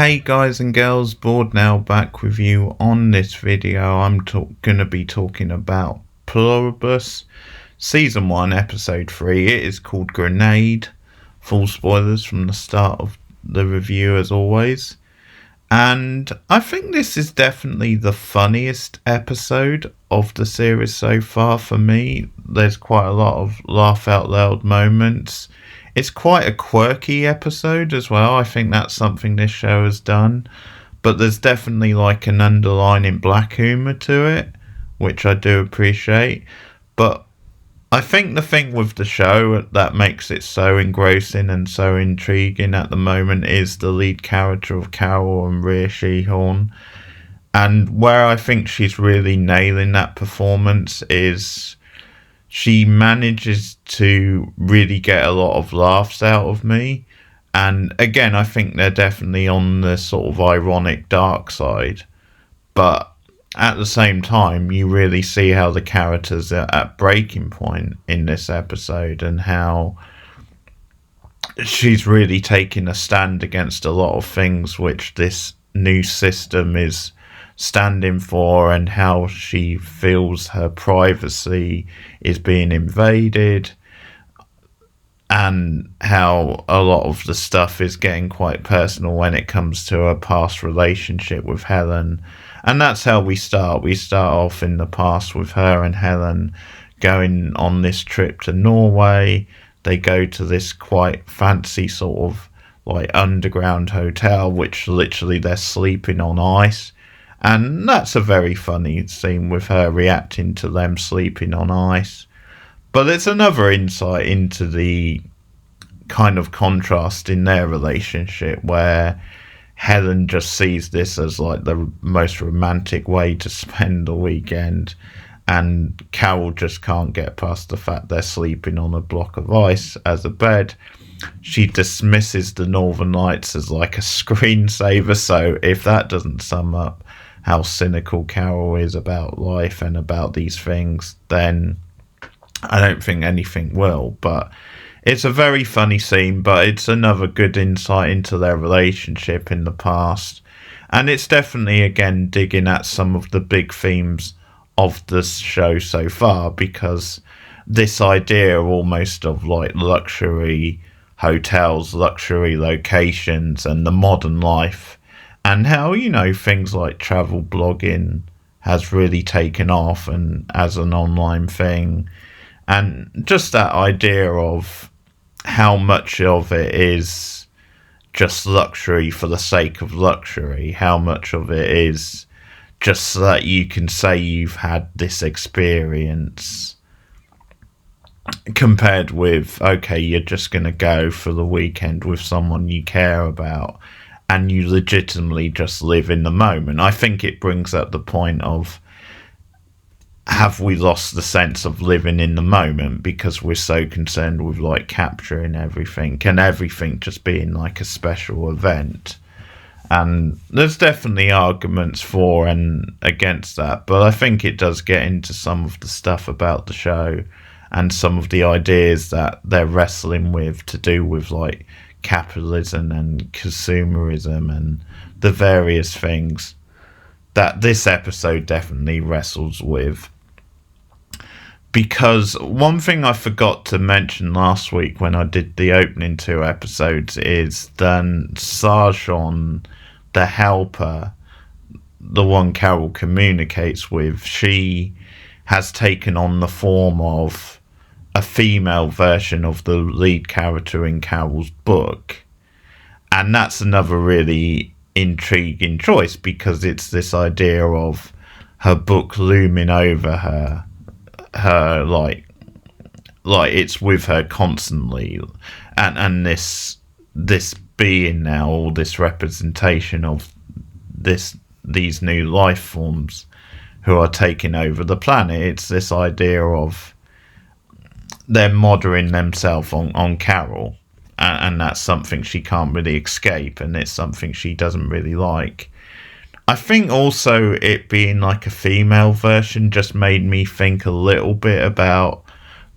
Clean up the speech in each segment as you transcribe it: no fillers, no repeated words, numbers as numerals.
Hey guys and girls, Bored now back with you on this video. I'm gonna be talking about Pluribus, Season 1, Episode 3. It is called Grenade. Full spoilers from the start of the review as always. And I think this is definitely the funniest episode of the series so far for me. There's quite a lot of laugh out loud moments. It's quite a quirky episode as well. I think that's something this show has done. But there's definitely like an underlining black humour to it, which I do appreciate. But I think the thing with the show that makes it so engrossing and so intriguing at the moment is the lead character of Carol and Rhea Shehorn. And where I think she's really nailing that performance is she manages to really get a lot of laughs out of me. And again, I think they're definitely on the sort of ironic dark side. But at the same time, you really see how the characters are at breaking point in this episode and how she's really taking a stand against a lot of things which this new system is standing for, and how she feels her privacy is being invaded, and how a lot of the stuff is getting quite personal when it comes to her past relationship with Helen. And that's how we start. We start off in the past with her and Helen going on this trip to Norway. They go to this quite fancy sort of like underground hotel, which literally they're sleeping on ice. And that's a very funny scene with her reacting to them sleeping on ice. But it's another insight into the kind of contrast in their relationship, where Helen just sees this as like the most romantic way to spend the weekend, and Carol just can't get past the fact they're sleeping on a block of ice as a bed. She dismisses the Northern Lights as like a screensaver, so if that doesn't sum up how cynical Carol is about life and about these things, then I don't think anything will. But it's a very funny scene, but it's another good insight into their relationship in the past. And it's definitely, again, digging at some of the big themes of this show so far, because this idea almost of like luxury hotels, luxury locations, and the modern life, and how, you know, things like travel blogging has really taken off and as an online thing. And just that idea of how much of it is just luxury for the sake of luxury, how much of it is just so that you can say you've had this experience, compared with, okay, you're just going to go for the weekend with someone you care about and you legitimately just live in the moment. I think it brings up the point of, have we lost the sense of living in the moment because we're so concerned with like capturing everything and everything just being like a special event? And there's definitely arguments for and against that, but I think it does get into some of the stuff about the show and some of the ideas that they're wrestling with to do with like capitalism and consumerism and the various things that this episode definitely wrestles with. Because one thing I forgot to mention last week when I did the opening two episodes is then Sarjon, the helper, the one Carol communicates with, she has taken on the form of a female version of the lead character in Carol's book. And that's another really intriguing choice, because it's this idea of her book looming over her like it's with her constantly, and this being now, or this representation of these new life forms who are taking over the planet. It's this idea of they're mothering themselves on Carol, and that's something she can't really escape, and it's something she doesn't really like. I think also it being like a female version just made me think a little bit about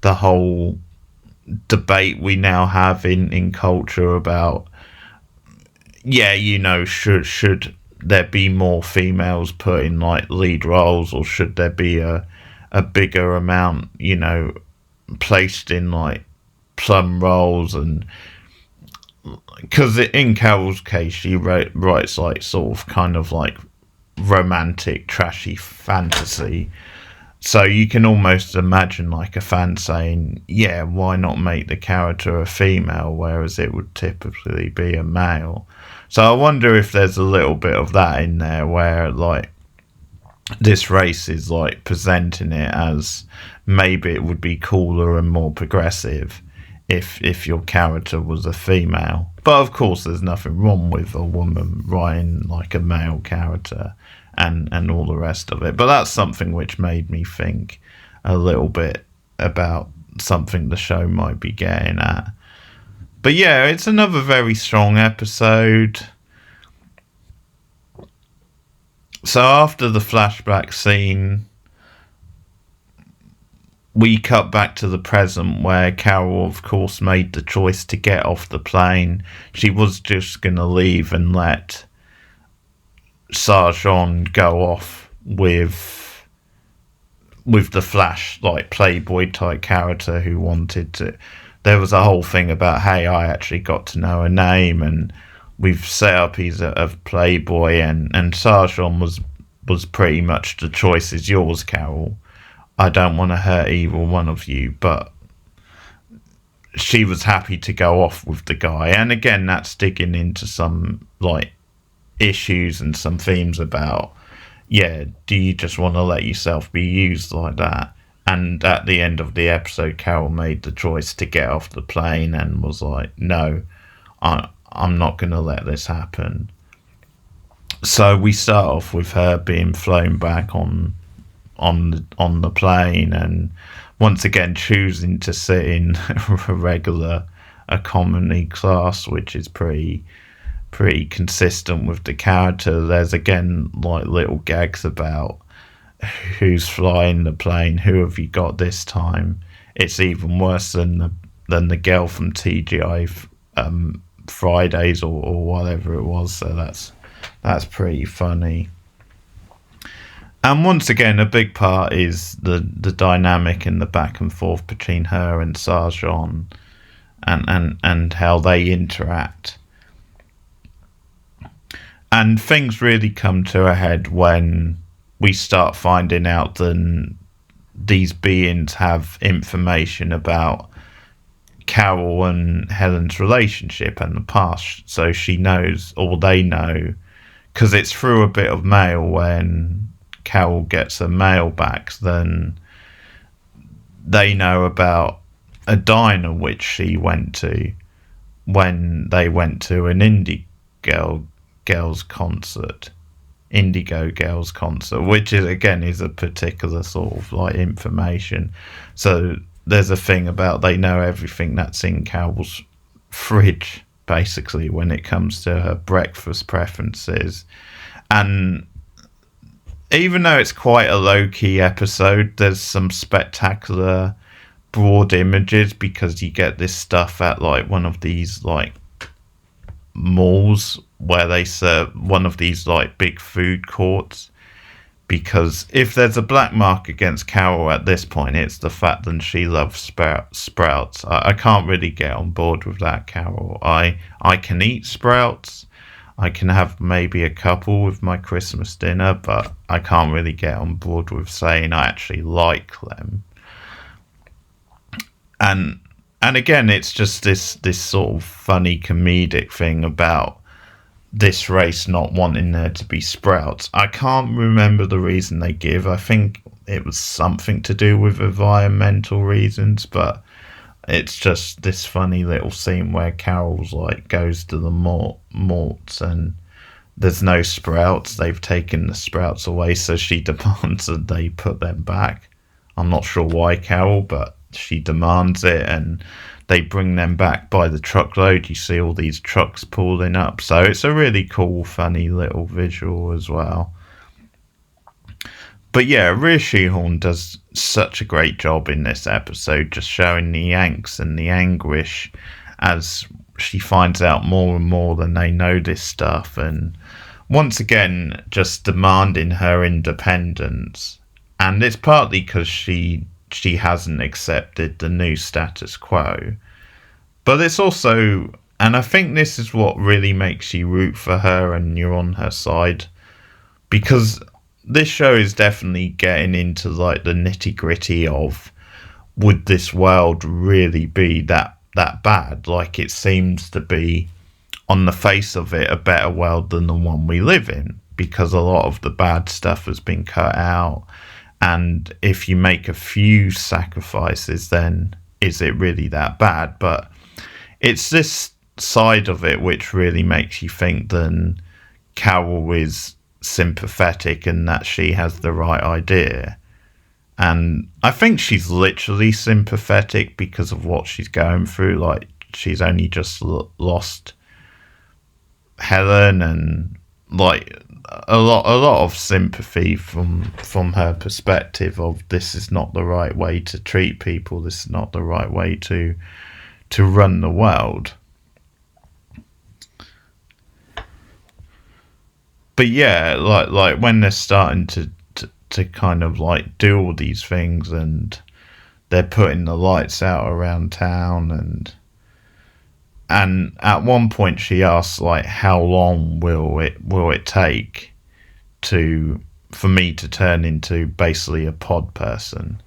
the whole debate we now have in culture about yeah, should there be more females put in like lead roles, or should there be a bigger amount, placed in like plum roles? And because in Carol's case, she writes like sort of kind of like romantic, trashy fantasy. So you can almost imagine like a fan saying, yeah, why not make the character a female, whereas it would typically be a male. So I wonder if there's a little bit of that in there, where like this race is like presenting it as maybe it would be cooler and more progressive if your character was a female. But of course there's nothing wrong with a woman writing like a male character and all the rest of it. But that's something which made me think a little bit about something the show might be getting at. But yeah, it's another very strong episode. So after the flashback scene, we cut back to the present, where Carol, of course, made the choice to get off the plane. She was just going to leave and let Sargon go off with the Flash, like Playboy type character who wanted to. There was a whole thing about, hey, I actually got to know her name, and we've set up he's a Playboy, and Sargon was pretty much the choice is yours, Carol. I don't want to hurt either one of you, but she was happy to go off with the guy. And again, that's digging into some like issues and some themes about, yeah, do you just want to let yourself be used like that? And at the end of the episode, Carol made the choice to get off the plane and was like, no, I'm not going to let this happen. So we start off with her being flown back on the plane, and once again choosing to sit in a regular economy class, which is pretty consistent with the character. There's again like little gags about who's flying the plane, who have you got this time. It's even worse than the girl from TGI Fridays or whatever it was. So that's pretty funny. And once again, a big part is the dynamic and the back and forth between her and Sargon, and how they interact. And things really come to a head when we start finding out that these beings have information about Carol and Helen's relationship and the past. So she knows, or they know, because it's through a bit of mail. When Carol gets a mail back, then they know about a diner which she went to when they went to an Indigo Girls concert, which is again is a particular sort of like information. So there's a thing about they know everything that's in Carol's fridge, basically, when it comes to her breakfast preferences. And even though it's quite a low-key episode, there's some spectacular broad images, because you get this stuff at like one of these like malls where they serve one of these like big food courts. Because if there's a black mark against Carol at this point, it's the fact that she loves sprouts. I can't really get on board with that, Carol. I can eat sprouts. I can have maybe a couple with my Christmas dinner, but I can't really get on board with saying I actually like them. And again, it's just this sort of funny comedic thing about this race not wanting there to be sprouts. I can't remember the reason they give. I think it was something to do with environmental reasons, but it's just this funny little scene where Carol's like goes to the malts and there's no sprouts. They've taken the sprouts away, so she demands that they put them back. I'm not sure why, Carol, but she demands it, and they bring them back by the truckload. You see all these trucks pulling up. So it's a really cool, funny little visual as well. But yeah, Rhea Shoehorn does such a great job in this episode, just showing the angst and the anguish as she finds out more and more than they know this stuff, and once again just demanding her independence. And it's partly because she hasn't accepted the new status quo, but it's also, and I think this is what really makes you root for her and you're on her side, because this show is definitely getting into like the nitty gritty of, would this world really be that bad? Like, it seems to be, on the face of it, a better world than the one we live in, because a lot of the bad stuff has been cut out. And if you make a few sacrifices, then is it really that bad? But it's this side of it which really makes you think then Carol is sympathetic and that she has the right idea. And I think she's literally sympathetic because of what she's going through. Like, she's only just lost Helen, and like a lot of sympathy from her perspective of, this is not the right way to treat people, this is not the right way to run the world. But yeah, like when they're starting to kind of like do all these things, and they're putting the lights out around town, and at one point she asks, like, how long will it take for me to turn into basically a pod person?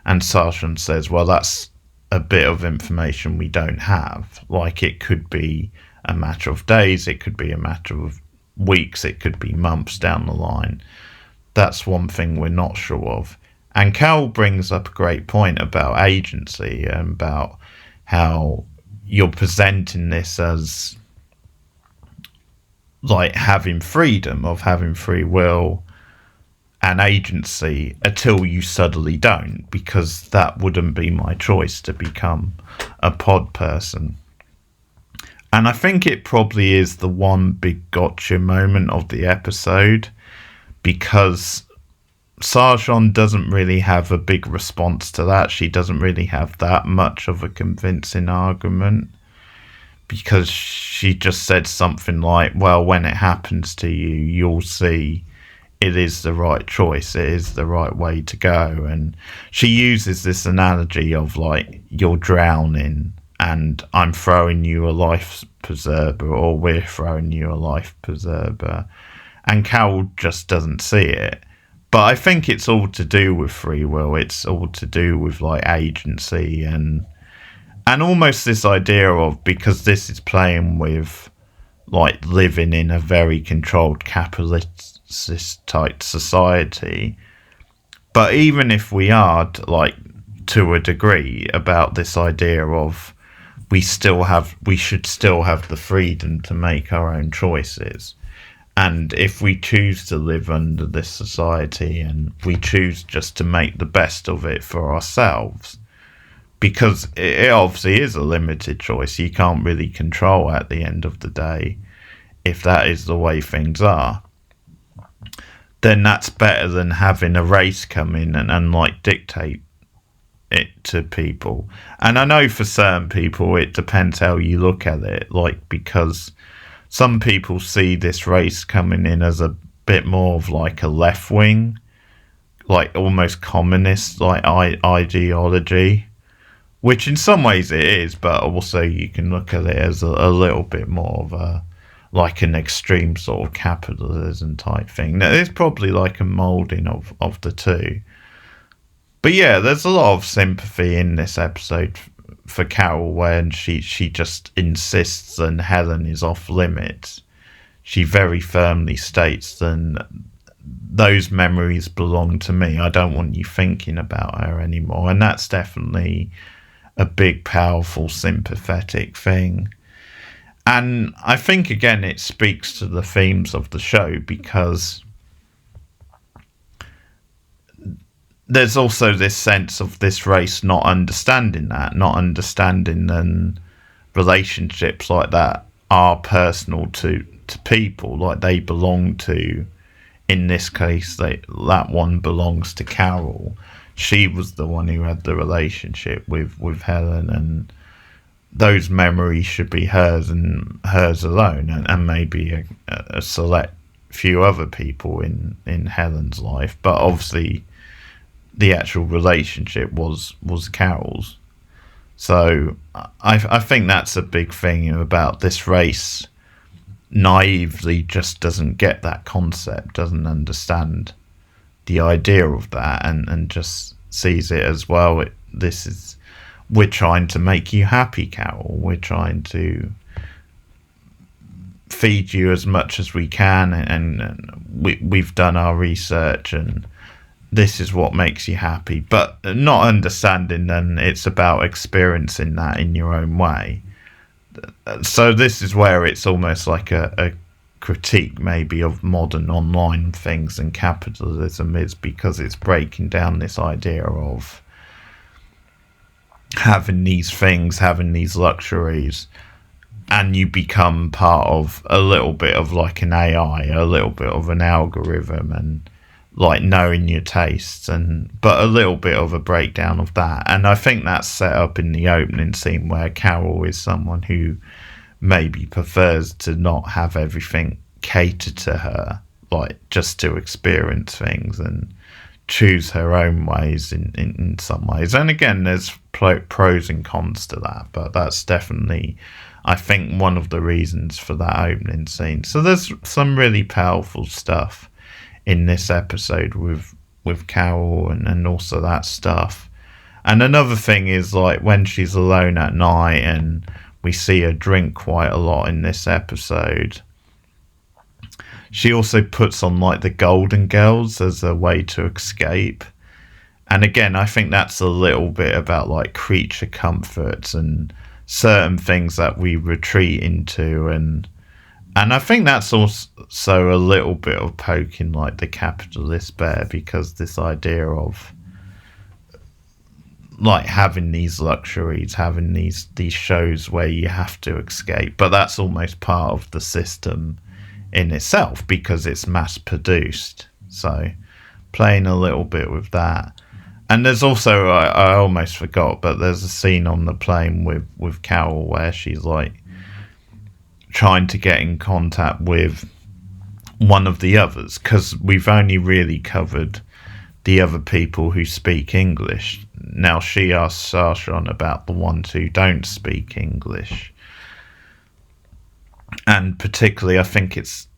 And Sargent says, well, that's a bit of information we don't have. Like, it could be a matter of days, it could be a matter of weeks, it could be months down the line. That's one thing we're not sure of. And Cal brings up a great point about agency, and about how you're presenting this as like having freedom, of having free will and agency, until you suddenly don't, because that wouldn't be my choice to become a pod person. And I think it probably is the one big gotcha moment of the episode, because Sargent doesn't really have a big response to that. She doesn't really have that much of a convincing argument, because she just said something like, well, when it happens to you, you'll see it is the right choice, it is the right way to go. And she uses this analogy of, like, you're drowning and I'm throwing you a life preserver, or we're throwing you a life preserver, and Cal just doesn't see it. But I think it's all to do with free will. It's all to do with like agency, and almost this idea of, because this is playing with like living in a very controlled capitalist type society. But even if we are like to a degree about this idea of, we should still have the freedom to make our own choices. And if we choose to live under this society, and we choose just to make the best of it for ourselves, because it obviously is a limited choice, you can't really control at the end of the day if that is the way things are, then that's better than having a race come in and like dictate it to people. And I know for certain people it depends how you look at it, like, because some people see this race coming in as a bit more of like a left wing, like almost communist like ideology, which in some ways it is, but also you can look at it as a little bit more of a, like an extreme sort of capitalism type thing. Now, there's probably like a moulding of the two. But yeah, there's a lot of sympathy in this episode for Carol, when she just insists and Helen is off limits. She very firmly states that those memories belong to me. I don't want you thinking about her anymore. And that's definitely a big, powerful, sympathetic thing. And I think, again, it speaks to the themes of the show, because there's also this sense of this race not understanding that relationships like that are personal to people, like they belong to, in this case, that one belongs to Carol. She was the one who had the relationship with Helen, and those memories should be hers and hers alone, and maybe a select few other people in Helen's life, but obviously the actual relationship was Carol's. So I think that's a big thing about this race. Naively, just doesn't get that concept, doesn't understand the idea of that, and just sees it as, well, we're trying to make you happy, Carol. We're trying to feed you as much as we can, and we've done our research, and this is what makes you happy. But not understanding then it's about experiencing that in your own way. So this is where it's almost like a critique maybe of modern online things and capitalism, is because it's breaking down this idea of having these things, having these luxuries, and you become part of a little bit of like an AI, a little bit of an algorithm, and like knowing your tastes, but a little bit of a breakdown of that. And I think that's set up in the opening scene, where Carol is someone who maybe prefers to not have everything catered to her, like just to experience things and choose her own ways in some ways. And again, there's pros and cons to that, but that's definitely, I think, one of the reasons for that opening scene. So there's some really powerful stuff in this episode with Carol and also that stuff. And another thing is, like, when she's alone at night, and we see her drink quite a lot in this episode, she also puts on like the Golden Girls as a way to escape. And again, I think that's a little bit about like creature comforts and certain things that we retreat into, and I think that's also a little bit of poking like the capitalist bear, because this idea of like having these luxuries, having these shows where you have to escape, but that's almost part of the system in itself because it's mass produced. So playing a little bit with that. And there's also, I almost forgot, but there's a scene on the plane with Carol where she's like trying to get in contact with one of the others, because we've only really covered the other people who speak English. Now she asks Sarshan about the ones who don't speak English, and particularly I think it's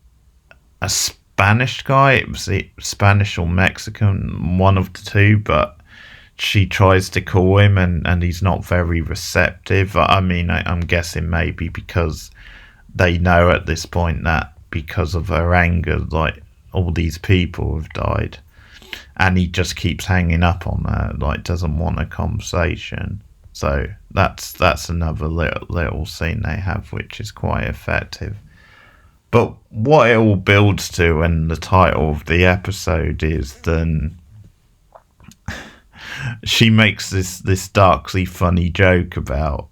a Spanish guy. It was Spanish or Mexican, one of the two, but she tries to call him and he's not very receptive. I mean, I'm guessing maybe because they know at this point that because of her anger, like, all these people have died, and he just keeps hanging up on her, like doesn't want a conversation. So that's another little scene they have, which is quite effective. But what it all builds to, and the title of the episode, is then she makes this darkly funny joke about,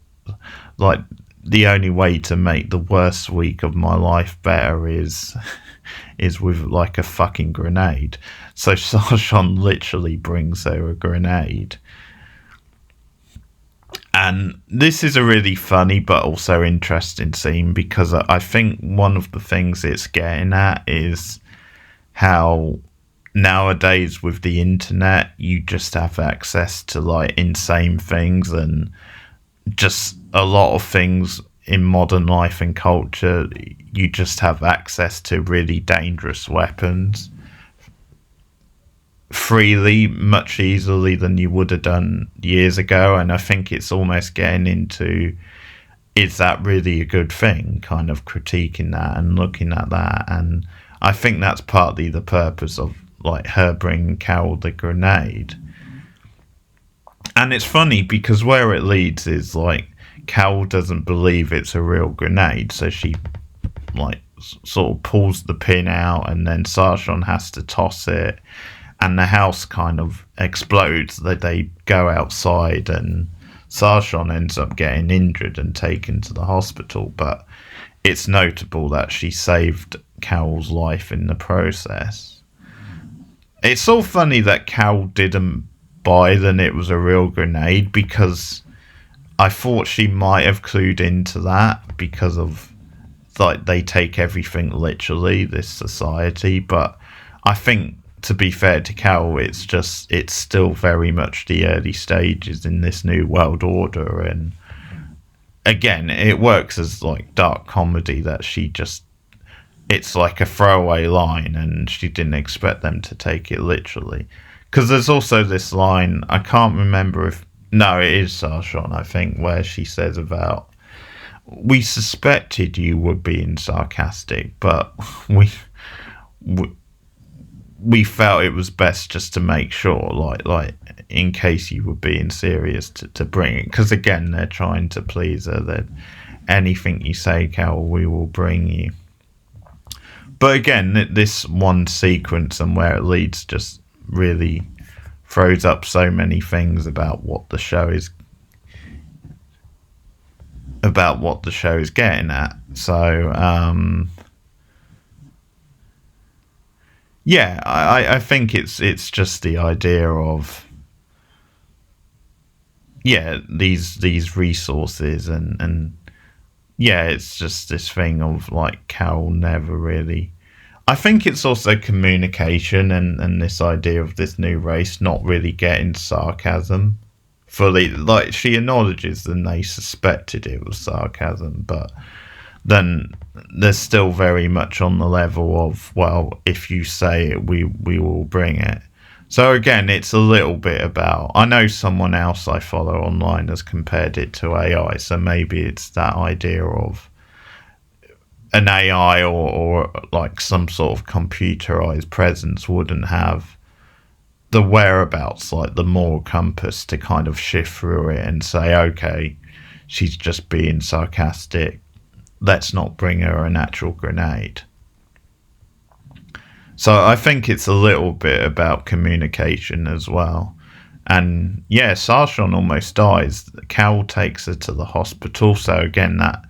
like, the only way to make the worst week of my life better is with like a fucking grenade. So Sarshan literally brings her a grenade. And this is a really funny but also interesting scene, because I think one of the things it's getting at is how nowadays with the internet you just have access to like insane things, and just a lot of things in modern life and culture, you just have access to really dangerous weapons freely, much easily than you would have done years ago. And I think it's almost getting into, is that really a good thing, kind of critiquing that and looking at that. And I think that's partly the purpose of like her bringing Carol the grenade. And it's funny because where it leads is like Carol doesn't believe it's a real grenade, so she like sort of pulls the pin out, and then Sarshan has to toss it, and the house kind of explodes. They go outside, and Sarshan ends up getting injured and taken to the hospital. But it's notable that she saved Carol's life in the process. It's so funny that Carol didn't buy that it was a real grenade, because I thought she might have clued into that because of like they take everything literally, this society. But I think, to be fair to Carol, it's still very much the early stages in this new world order, and again, it works as like dark comedy that it's like a throwaway line, and she didn't expect them to take it literally. Because there's also this line, I can't remember if no, it is Sarshon, I think, where she says about, we suspected you were being sarcastic, but we, we felt it was best just to make sure, like in case you were being serious, to bring it. Because again, they're trying to please her. That anything you say, Carol, we will bring you. But again, this one sequence and where it leads just really throws up so many things about what the show is getting at. So yeah, I think it's just the idea of these resources and yeah, it's just this thing of like Carol never really. I think it's also communication and this idea of this new race not really getting sarcasm fully. Like, she acknowledges that they suspected it was sarcasm, but then they're still very much on the level of, well, if you say it, we will bring it. So again, it's a little bit about, I know someone else I follow online has compared it to AI, so maybe it's that idea of an AI or like some sort of computerized presence wouldn't have the whereabouts, like the moral compass, to kind of shift through it and say, okay, she's just being sarcastic, let's not bring her an actual grenade. So I think it's a little bit about communication as well. And yeah, Sarshon almost dies. Carol takes her to the hospital, so again, that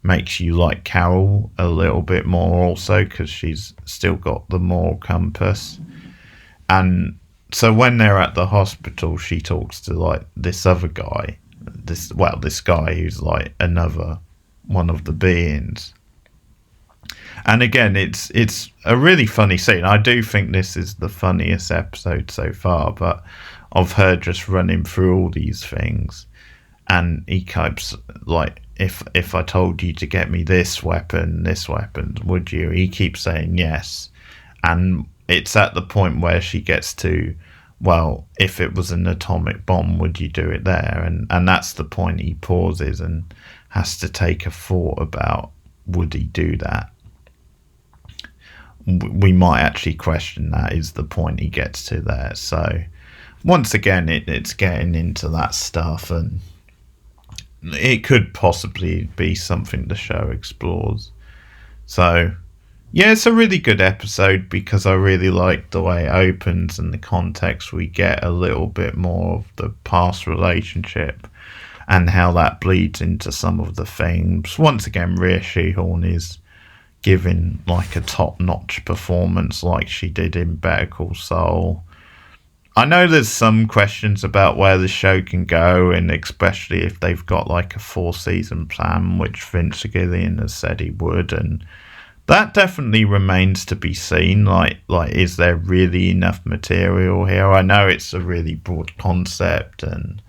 makes you like Carol a little bit more also, because she's still got the moral compass. And so when they're at the hospital, she talks to like this other guy, this guy who's like another one of the beings. And again, it's a really funny scene. I do think this is the funniest episode so far, but of her just running through all these things, and he keeps like, if I told you to get me this weapon, would you? He keeps saying yes. And it's at the point where she gets to, well, if it was an atomic bomb, would you do it there? And that's the point he pauses and has to take a thought about, would he do that? We might actually question that, is the point he gets to there. So once again, it's getting into that stuff, and it could possibly be something the show explores. So yeah, it's a really good episode because I really like the way it opens and the context. We get a little bit more of the past relationship and how that bleeds into some of the themes. Once again, Rhea Shehorn is giving like a top-notch performance like she did in Better Call Saul. I know there's some questions about where the show can go, and especially if they've got like a 4-season plan, which Vince Gilligan has said he would, and that definitely remains to be seen. Like is there really enough material here? I know it's a really broad concept, and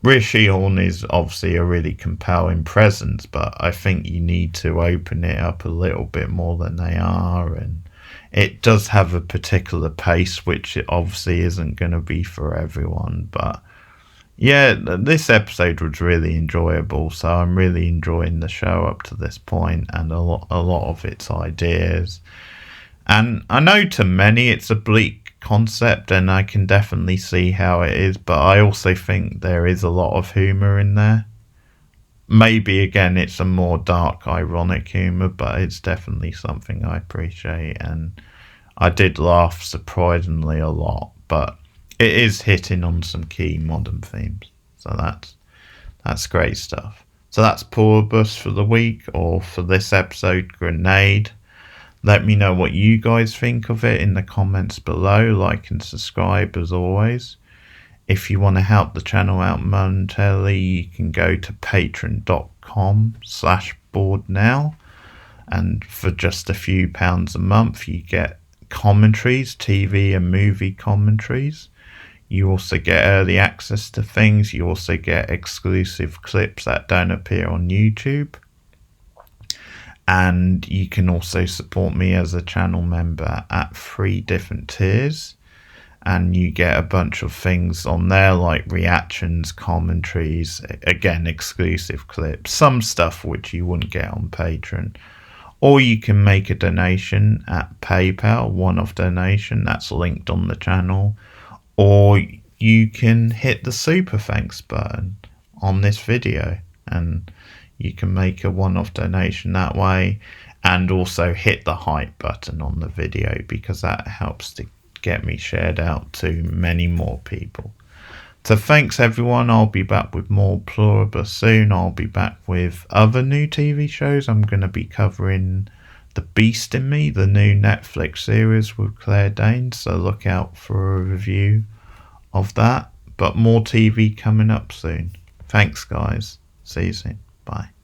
Rhea Shehorn is obviously a really compelling presence, but I think you need to open it up a little bit more than they are, and it does have a particular pace, which it obviously isn't going to be for everyone. But yeah, this episode was really enjoyable, so I'm really enjoying the show up to this point, and a lot of its ideas. And I know to many it's a bleak concept, and I can definitely see how it is, but I also think there is a lot of humour in there. Maybe again it's a more dark, ironic humour, but it's definitely something I appreciate, and I did laugh surprisingly a lot. But it is hitting on some key modern themes, so that's great stuff. So that's Pluribus for the week, or for this episode, Grenade. Let me know what you guys think of it in the comments below. Like and subscribe as always. If you want to help the channel out monetarily, you can go to patreon.com/borednow, and for just a few pounds a month you get commentaries, TV and movie commentaries. You also get early access to things. You also get exclusive clips that don't appear on YouTube. And you can also support me as a channel member at 3 different tiers. And you get a bunch of things on there like reactions, commentaries, again, exclusive clips, some stuff which you wouldn't get on Patreon. Or you can make a donation at PayPal, one-off donation, that's linked on the channel. Or you can hit the super thanks button on this video and you can make a one-off donation that way, and also hit the hype button on the video because that helps to get me shared out to many more people. So thanks everyone. I'll be back with more Pluribus soon. I'll be back with other new TV shows. I'm going to be covering The Beast in Me, the new Netflix series with Claire Danes, so look out for a review of that. But more TV coming up soon. Thanks guys. See you soon. Bye.